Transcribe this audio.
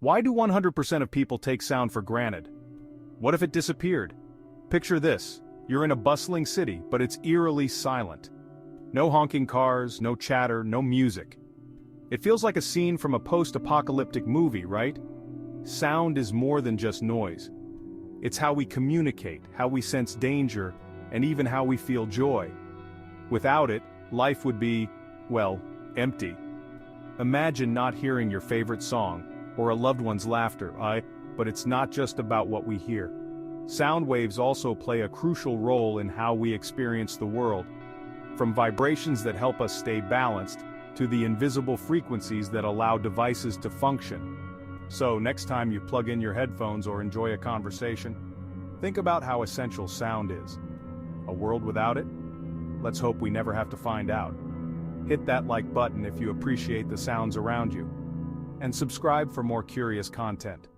Why do 100% of people take sound for granted? What if it disappeared? Picture this. You're in a bustling city, but it's eerily silent. No honking cars, no chatter, no music. It feels like a scene from a post-apocalyptic movie, right? Sound is more than just noise. It's how we communicate, how we sense danger, and even how we feel joy. Without it, life would be, well, empty. Imagine not hearing your favorite song, or a loved one's laughter, but it's not just about what we hear. Sound waves also play a crucial role in how we experience the world. From vibrations that help us stay balanced, to the invisible frequencies that allow devices to function. So, next time you plug in your headphones or enjoy a conversation, think about how essential sound is. A world without it? Let's hope we never have to find out. Hit that like button if you appreciate the sounds around you. And subscribe for more curious content.